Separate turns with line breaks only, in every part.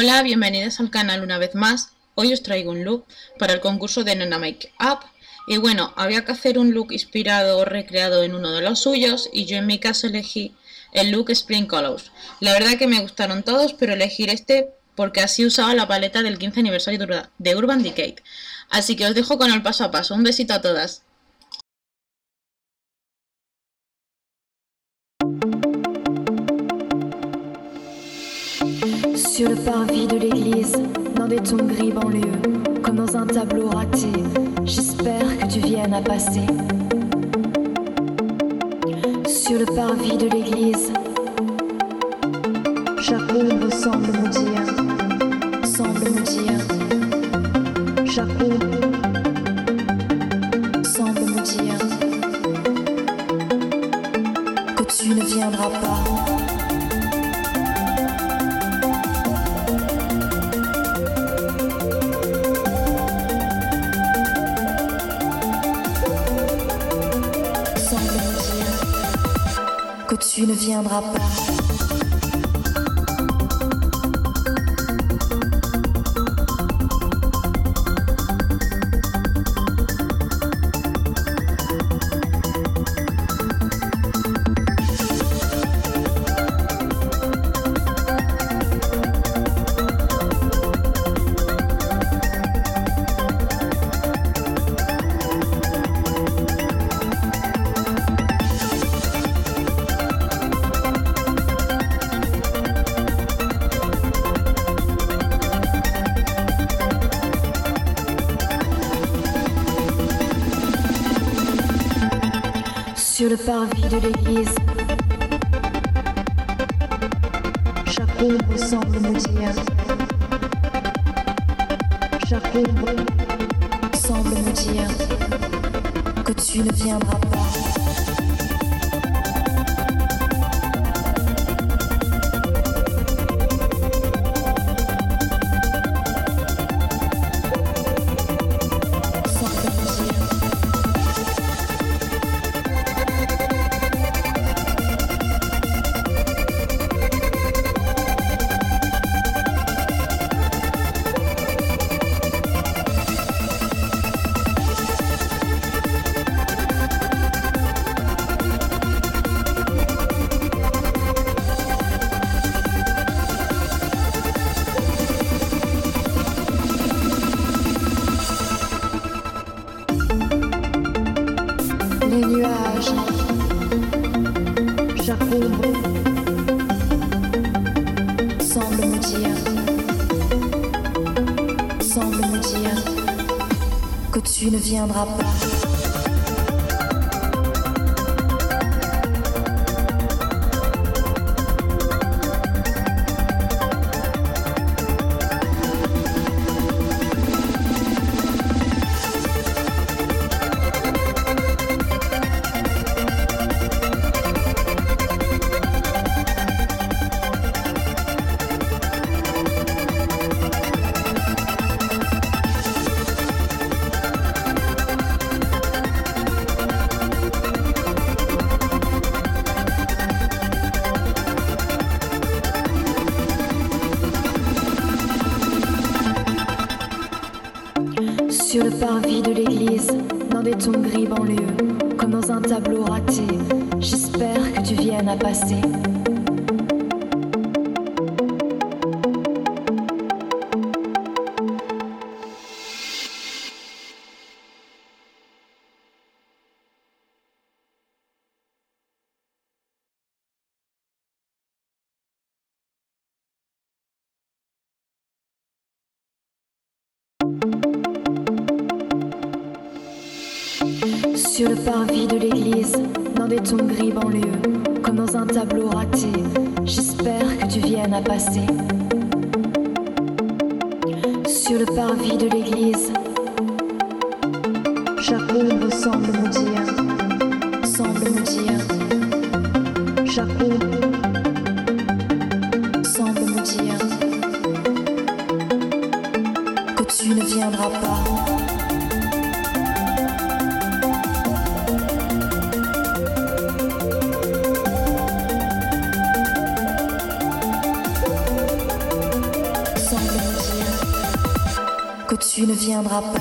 Hola, bienvenidos al canal una vez más. Hoy os traigo un look para el concurso de Nena Make Up. Y bueno, había que hacer un look inspirado o recreado en uno de los suyos y yo en mi caso elegí el look Spring Colors. La verdad que me gustaron todos, pero elegí este porque así usaba la paleta del 15 aniversario de Urban Decay. Así que os dejo con el paso a paso. Un besito a todas.
Sur le parvis de l'église, dans des tons gris banlieues, comme dans un tableau raté, j'espère que tu viennes à passer. Sur le parvis de l'église, chaque ombre semble me dire, chaque ombre semble me dire que tu ne viendras pas. Que tu ne viendras pas. Sur le parvis de l'église, chaque ombre semble me dire, chaque ombre semble me dire que tu ne viendras pas. Les nuages, chaque ombre semble me dire que tu ne viendras pas. Sur le parvis de l'église, dans des tons gris banlieues, comme dans un tableau raté, j'espère que tu viennes à passer. Sur le parvis de l'église, dans des tons gris banlieues, comme dans un tableau raté, j'espère que tu viennes à passer. Sur le parvis de l'église, chaque ombre semble me dire, chaque ombre semble me dire que tu ne viendras pas. ne viendras pas.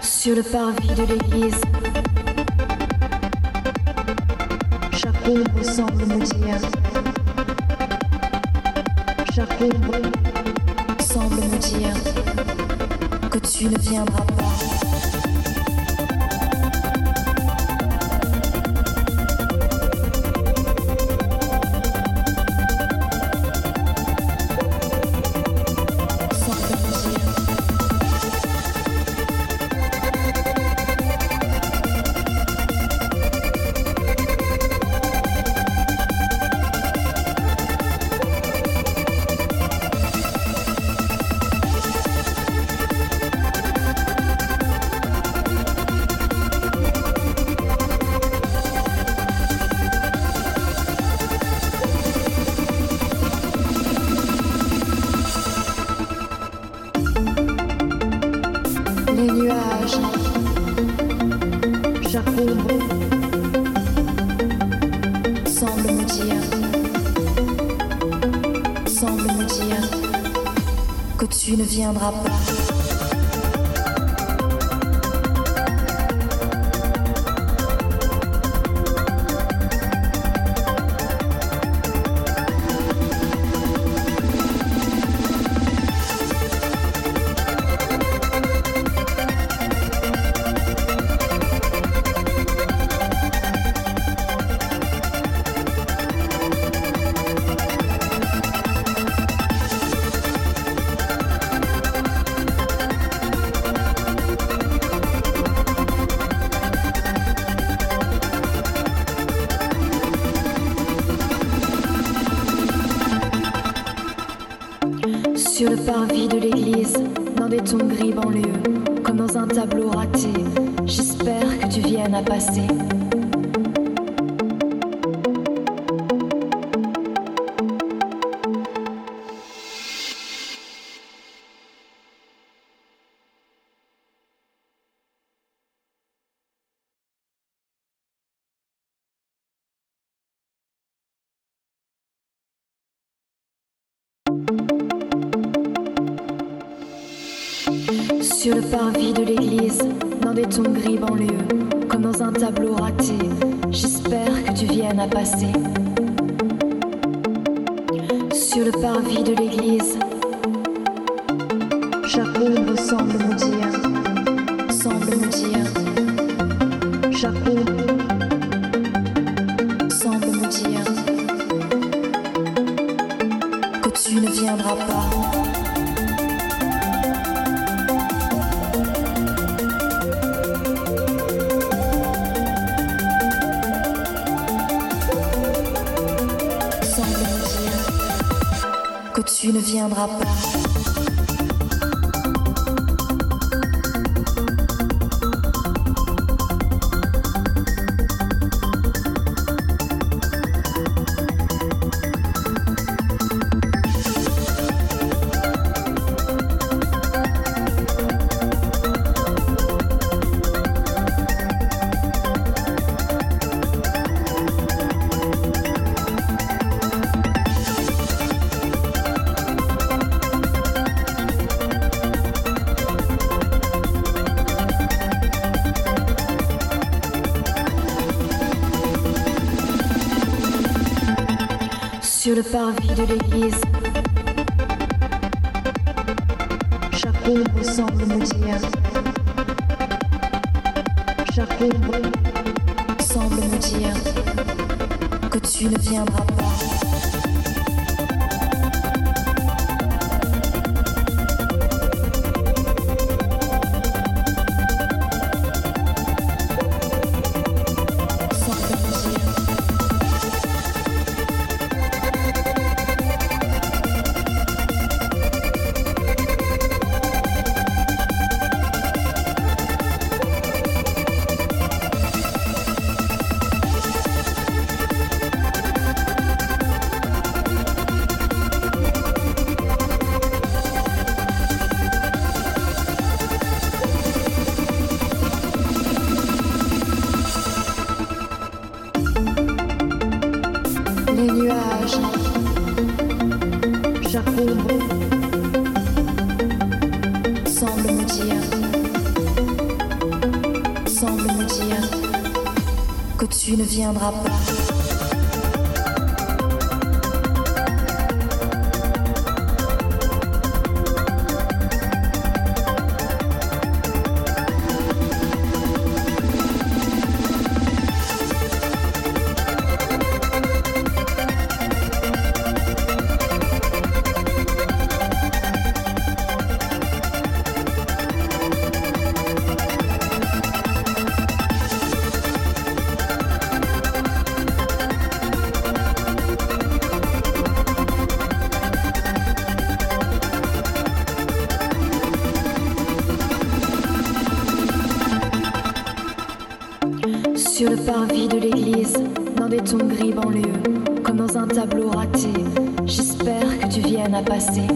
Sur le parvis de l'église, chaque ombre semble me dire, chaque ombre semble me dire que tu ne viendras pas. Les nuages, chaque ombre semble me dire que tu ne viendras pas. Sur le parvis de l'église, dans des tons gris banlieues, comme dans un tableau raté, j'espère que tu viennes à passer. Sur le parvis de l'église, dans des tons gris banlieues, comme dans un tableau raté, j'espère que tu viennes à passer. Sur le parvis de l'église, chaque ombre semble me dire, chaque ombre semble me dire que tu ne viendras pas. Que tu ne viendras pas. Sur le parvis de l'église, chaque ombre semble me dire, chaque ombre semble me dire que tu ne viendras pas. les nuages, chaque ombre semble me dire que tu ne viendras pas. Sur le parvis de l'église, dans des tons gris banlieues, comme dans un tableau raté, j'espère que tu viennes à passer.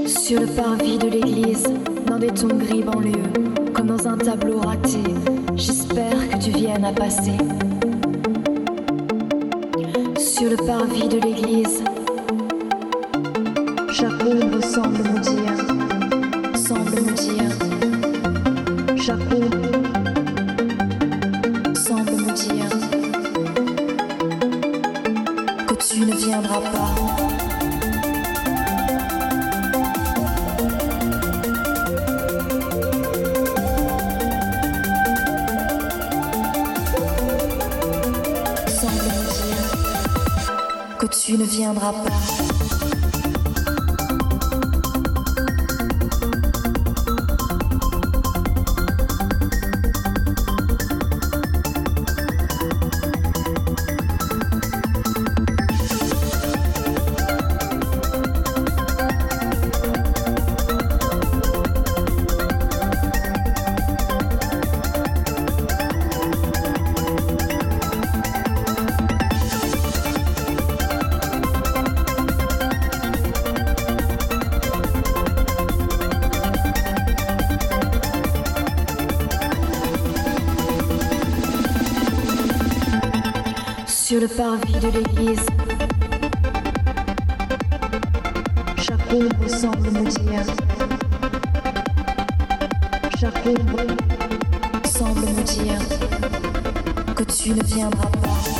Sur le parvis de l'église, dans des tons gris banlieues, comme dans un tableau raté, j'espère que tu viennes à passer. Sur le parvis de l'église, chaque ombre semble me dire, chaque ombre semble me dire que tu ne viendras pas. Que tu ne viendras pas. Sur le parvis de l'église, chaque ombre semble me dire, chaque ombre semble me dire que tu ne viendras pas.